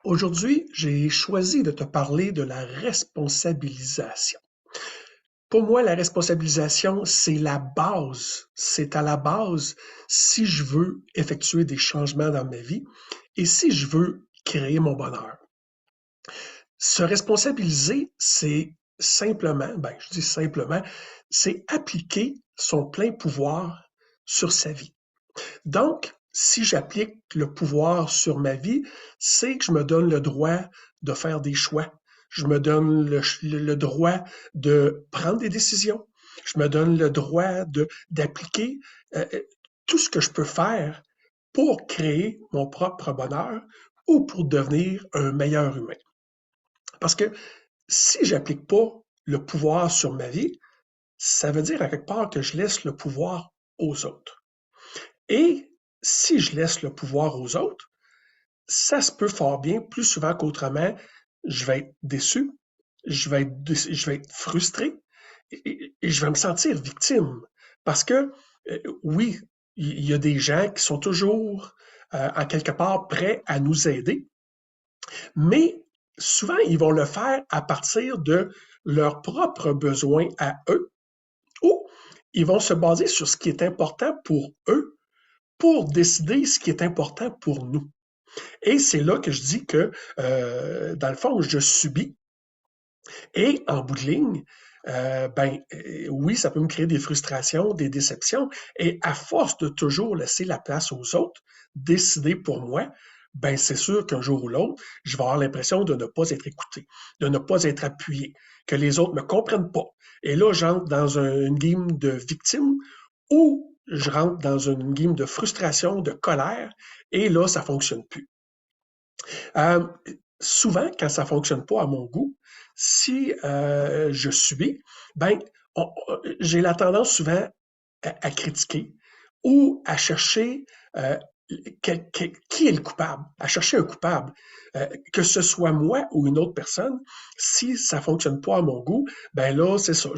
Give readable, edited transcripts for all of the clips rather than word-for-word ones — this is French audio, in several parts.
Aujourd'hui, j'ai choisi de te parler de la responsabilisation. Pour moi, la responsabilisation, c'est la base. C'est à la base si je veux effectuer des changements dans ma vie et si je veux créer mon bonheur. Se responsabiliser, c'est simplement, je dis simplement, c'est appliquer son plein pouvoir sur sa vie. Donc, si j'applique le pouvoir sur ma vie, c'est que je me donne le droit de faire des choix. Je me donne le droit de prendre des décisions. Je me donne le droit d'appliquer euh, tout ce que je peux faire pour créer mon propre bonheur ou pour devenir un meilleur humain. Parce que si j'applique pas le pouvoir sur ma vie, ça veut dire à quelque part que je laisse le pouvoir aux autres. Et si je laisse le pouvoir aux autres, ça se peut fort bien, plus souvent qu'autrement, je vais être déçu, je vais être frustré et je vais me sentir victime. Parce que, oui, il y a des gens qui sont toujours, en quelque part, prêts à nous aider, mais souvent, ils vont le faire à partir de leurs propres besoins à eux, ou ils vont se baser sur ce qui est important pour eux pour décider ce qui est important pour nous. Et c'est là que je dis que, dans le fond, je subis. Et en bout de ligne, oui, ça peut me créer des frustrations, des déceptions. Et à force de toujours laisser la place aux autres, décider pour moi, c'est sûr qu'un jour ou l'autre, je vais avoir l'impression de ne pas être écouté, de ne pas être appuyé, que les autres ne me comprennent pas. Et là, j'entre dans une game de victime ou je rentre dans une game de frustration, de colère, et là, ça fonctionne plus. Euh, Souvent, quand ça fonctionne pas à mon goût, si je subis, ben, j'ai la tendance souvent à critiquer ou à chercher qui est le coupable, à chercher un coupable, que ce soit moi ou une autre personne. Si ça fonctionne pas à mon goût, ben là, c'est ça,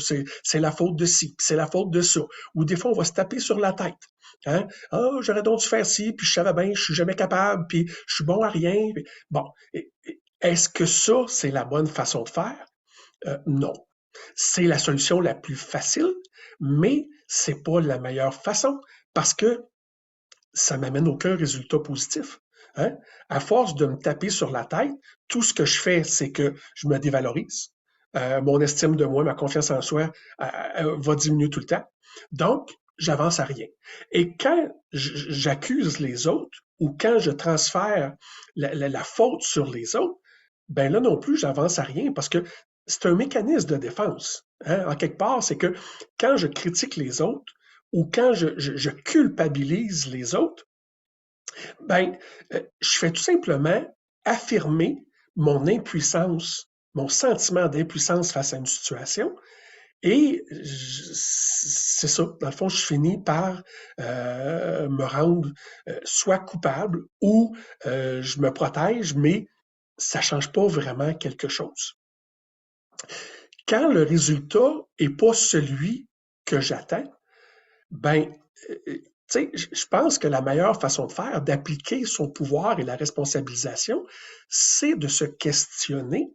c'est la faute de ci, c'est la faute de ça. Ou des fois, on va se taper sur la tête. Hein? Ah, j'aurais donc dû faire ci, puis je savais bien, je suis jamais capable, puis je suis bon à rien. Bon, est-ce que ça, c'est la bonne façon de faire? Non. C'est la solution la plus facile, mais c'est pas la meilleure façon parce que ça m'amène aucun résultat positif. Hein? À force de me taper sur la tête, tout ce que je fais, c'est que je me dévalorise. Mon estime de moi, ma confiance en soi va diminuer tout le temps. Donc, j'avance à rien. Et quand j'accuse les autres ou quand je transfère la faute sur les autres, ben là non plus, j'avance à rien parce que c'est un mécanisme de défense. Hein? En quelque part, c'est que quand je critique les autres ou quand je culpabilise les autres, ben, je fais tout simplement affirmer mon impuissance, mon sentiment d'impuissance face à une situation. Et c'est ça, dans le fond, je finis par me rendre soit coupable ou je me protège, mais ça change pas vraiment quelque chose. Quand le résultat est pas celui que j'attends, ben, tu sais, je pense que la meilleure façon de faire, d'appliquer son pouvoir et la responsabilisation, c'est de se questionner,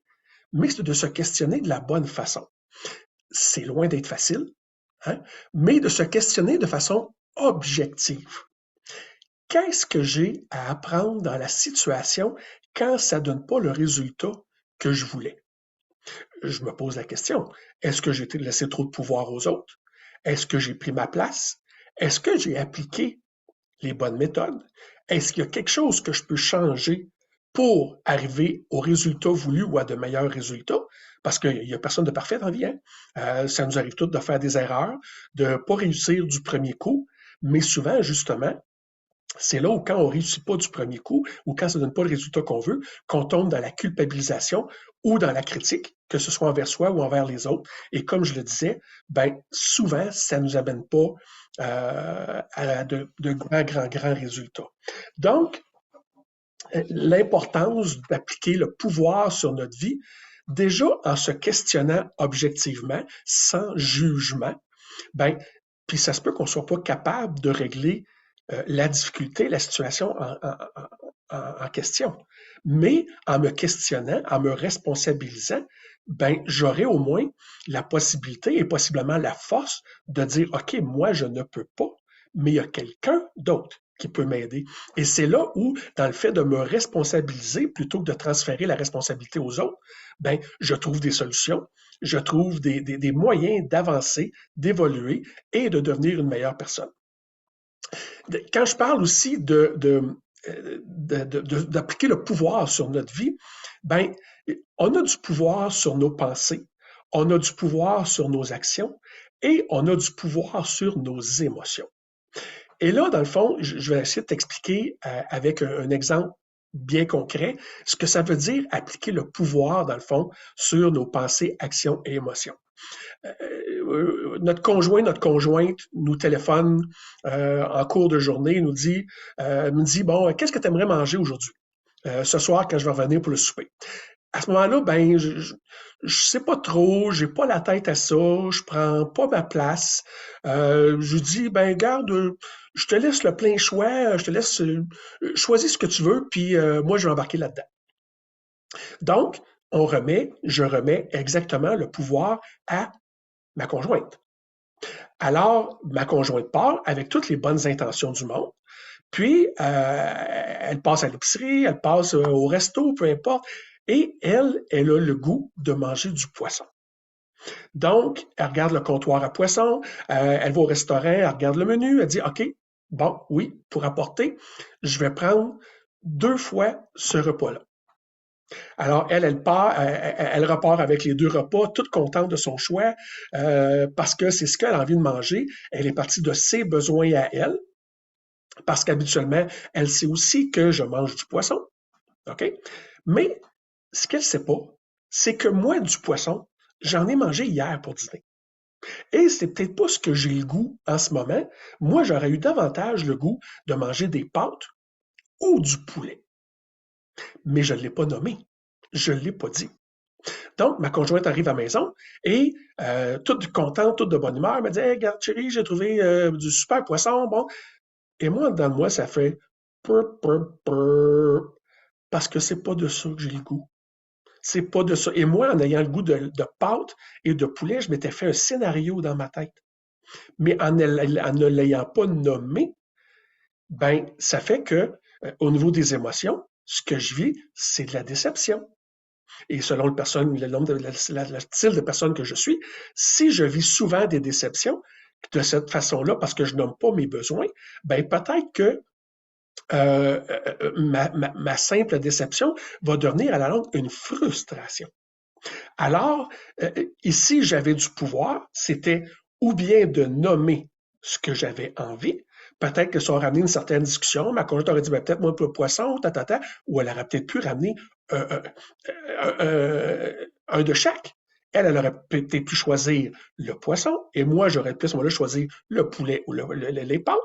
mais c'est de se questionner de la bonne façon. C'est loin d'être facile, hein, mais de se questionner de façon objective. Qu'est-ce que j'ai à apprendre dans la situation quand ça donne pas le résultat que je voulais? Je me pose la question, est-ce que j'ai laissé trop de pouvoir aux autres? Est-ce que j'ai pris ma place? Est-ce que j'ai appliqué les bonnes méthodes? Est-ce qu'il y a quelque chose que je peux changer pour arriver au résultat voulu ou à de meilleurs résultats? Parce qu'il n'y a personne de parfait dans la vie. Hein? Ça nous arrive tous de faire des erreurs, de ne pas réussir du premier coup, mais souvent, justement, c'est là où quand on réussit pas du premier coup ou quand ça donne pas le résultat qu'on veut, qu'on tombe dans la culpabilisation ou dans la critique, que ce soit envers soi ou envers les autres. Et comme je le disais, souvent, ça nous amène pas à de grands résultats. Donc, l'importance d'appliquer le pouvoir sur notre vie, déjà en se questionnant objectivement, sans jugement, ben, puis ça se peut qu'on soit pas capable de régler la difficulté, la situation en question. Mais en me questionnant, en me responsabilisant, ben, j'aurai au moins la possibilité et possiblement la force de dire, OK, moi, je ne peux pas, mais il y a quelqu'un d'autre qui peut m'aider. Et c'est là où, dans le fait de me responsabiliser, plutôt que de transférer la responsabilité aux autres, ben, je trouve des solutions, je trouve des moyens d'avancer, d'évoluer et de devenir une meilleure personne. Quand je parle aussi d'appliquer le pouvoir sur notre vie, ben, on a du pouvoir sur nos pensées, on a du pouvoir sur nos actions et on a du pouvoir sur nos émotions. Et là, dans le fond, je vais essayer de t'expliquer avec un exemple bien concret ce que ça veut dire appliquer le pouvoir, dans le fond, sur nos pensées, actions et émotions. Notre conjoint, notre conjointe nous téléphone en cours de journée, me dit, bon, qu'est-ce que tu aimerais manger aujourd'hui, ce soir quand je vais revenir pour le souper? À ce moment-là, ben, je sais pas trop, j'ai pas la tête à ça, je prends pas ma place. Je dis, ben, garde, je te laisse le plein choix, je te laisse choisis ce que tu veux, puis moi, je vais embarquer là-dedans. Donc, je remets exactement le pouvoir à ma conjointe. Alors, ma conjointe part avec toutes les bonnes intentions du monde, puis elle passe à l'épicerie, elle passe au resto, peu importe, et elle a le goût de manger du poisson. Donc, elle regarde le comptoir à poisson, elle va au restaurant, elle regarde le menu, elle dit, OK, bon, oui, pour apporter, je vais prendre 2 fois ce repas-là. Alors, elle repart avec les 2 repas, toute contente de son choix, parce que c'est ce qu'elle a envie de manger. Elle est partie de ses besoins à elle, parce qu'habituellement, elle sait aussi que je mange du poisson. OK? Mais ce qu'elle ne sait pas, c'est que moi, du poisson, j'en ai mangé hier pour dîner. Et c'est peut-être pas ce que j'ai le goût en ce moment. Moi, j'aurais eu davantage le goût de manger des pâtes ou du poulet. Mais je ne l'ai pas nommé. Je ne l'ai pas dit. Donc, ma conjointe arrive à la maison et toute contente, toute de bonne humeur, elle me dit hey, regarde, chérie, j'ai trouvé du super poisson. Bon. Et moi, dans moi, ça fait pur, pur, pur, parce que c'est pas de ça que j'ai le goût. C'est pas de ça. Et moi, en ayant le goût de pâtes et de poulet, je m'étais fait un scénario dans ma tête. Mais en ne l'ayant pas nommé, ben, ça fait que, au niveau des émotions, ce que je vis, c'est de la déception. Et selon le nombre le style de personne que je suis, si je vis souvent des déceptions de cette façon-là, parce que je nomme pas mes besoins, ben peut-être que ma simple déception va devenir à la longue une frustration. Alors, ici, j'avais du pouvoir, c'était ou bien de nommer ce que j'avais envie, peut-être que ça aurait ramené une certaine discussion, ma conjointe aurait dit, ben, peut-être moi pour le poisson, ou elle aurait peut-être pu ramener un de chaque. Elle aurait peut-être pu choisir le poisson, et moi, j'aurais pu à ce moment-là choisir le poulet ou les pâtes,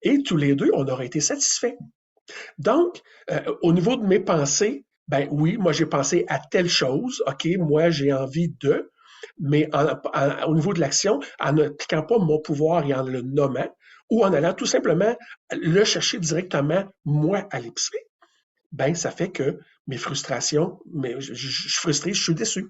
et tous les deux, on aurait été satisfaits. Donc, au niveau de mes pensées, ben oui, moi j'ai pensé à telle chose, OK, moi j'ai envie de, mais au niveau de l'action, en n'appliquant pas mon pouvoir et en le nommant, ou en allant tout simplement le chercher directement, moi, à l'épicerie, ben ça fait que mes frustrations, je suis frustré, je suis déçu.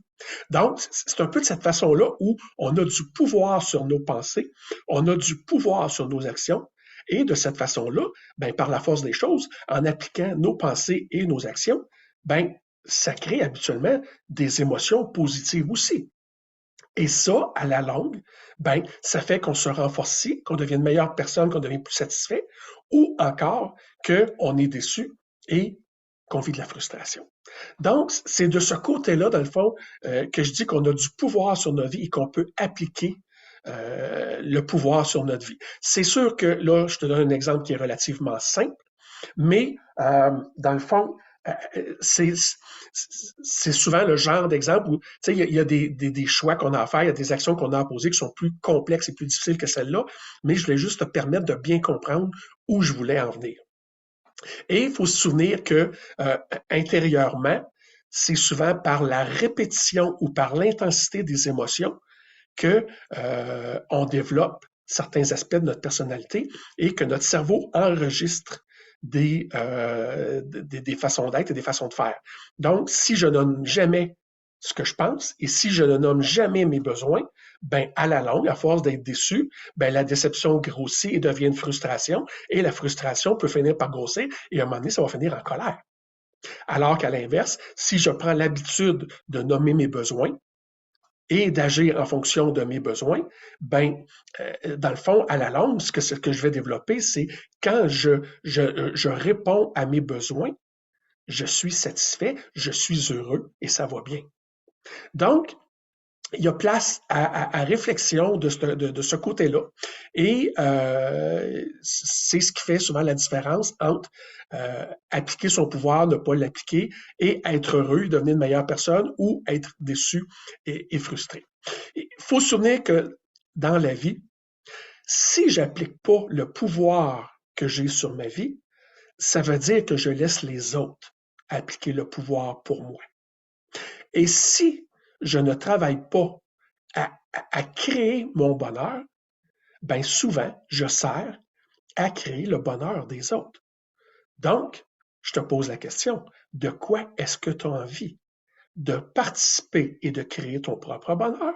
Donc, c'est un peu de cette façon-là où on a du pouvoir sur nos pensées, on a du pouvoir sur nos actions, et de cette façon-là, ben, par la force des choses, en appliquant nos pensées et nos actions, ben, ça crée habituellement des émotions positives aussi. Et ça, à la longue, ben, ça fait qu'on se renforce, qu'on devient une meilleure personne, qu'on devient plus satisfait, ou encore qu'on est déçu et qu'on vit de la frustration. Donc, c'est de ce côté-là, dans le fond, que je dis qu'on a du pouvoir sur notre vie et qu'on peut appliquer le pouvoir sur notre vie. C'est sûr que là, je te donne un exemple qui est relativement simple, mais dans le fond, c'est souvent le genre d'exemple où, tu sais, il y a des choix qu'on a à faire, il y a des actions qu'on a à poser qui sont plus complexes et plus difficiles que celles-là, mais je voulais juste te permettre de bien comprendre où je voulais en venir. Et il faut se souvenir que intérieurement, c'est souvent par la répétition ou par l'intensité des émotions que on développe certains aspects de notre personnalité et que notre cerveau enregistre des façons d'être et des façons de faire. Donc, si je nomme jamais ce que je pense et si je ne nomme jamais mes besoins, ben à la longue, à force d'être déçu, ben la déception grossit et devient une frustration et la frustration peut finir par grossir et à un moment donné, ça va finir en colère. Alors qu'à l'inverse, si je prends l'habitude de nommer mes besoins, et d'agir en fonction de mes besoins, ben, dans le fond, à la longue, ce que je vais développer, c'est quand je réponds à mes besoins, je suis satisfait, je suis heureux et ça va bien. Donc, il y a place à réflexion de ce côté-là. Et c'est ce qui fait souvent la différence entre appliquer son pouvoir, ne pas l'appliquer, et être heureux, devenir une meilleure personne ou être déçu et frustré. Il faut se souvenir que dans la vie, si j'applique pas le pouvoir que j'ai sur ma vie, ça veut dire que je laisse les autres appliquer le pouvoir pour moi. Et si je ne travaille pas à créer mon bonheur, ben souvent, je sers à créer le bonheur des autres. Donc, je te pose la question, de quoi est-ce que tu as envie? De participer et de créer ton propre bonheur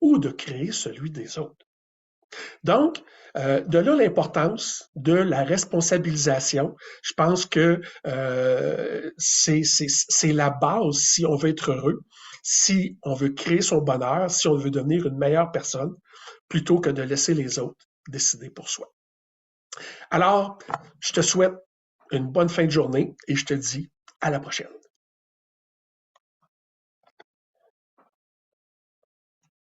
ou de créer celui des autres? Donc, de là l'importance de la responsabilisation. Je pense que c'est la base si on veut être heureux, si on veut créer son bonheur, si on veut devenir une meilleure personne, plutôt que de laisser les autres décider pour soi. Alors, je te souhaite une bonne fin de journée et je te dis à la prochaine.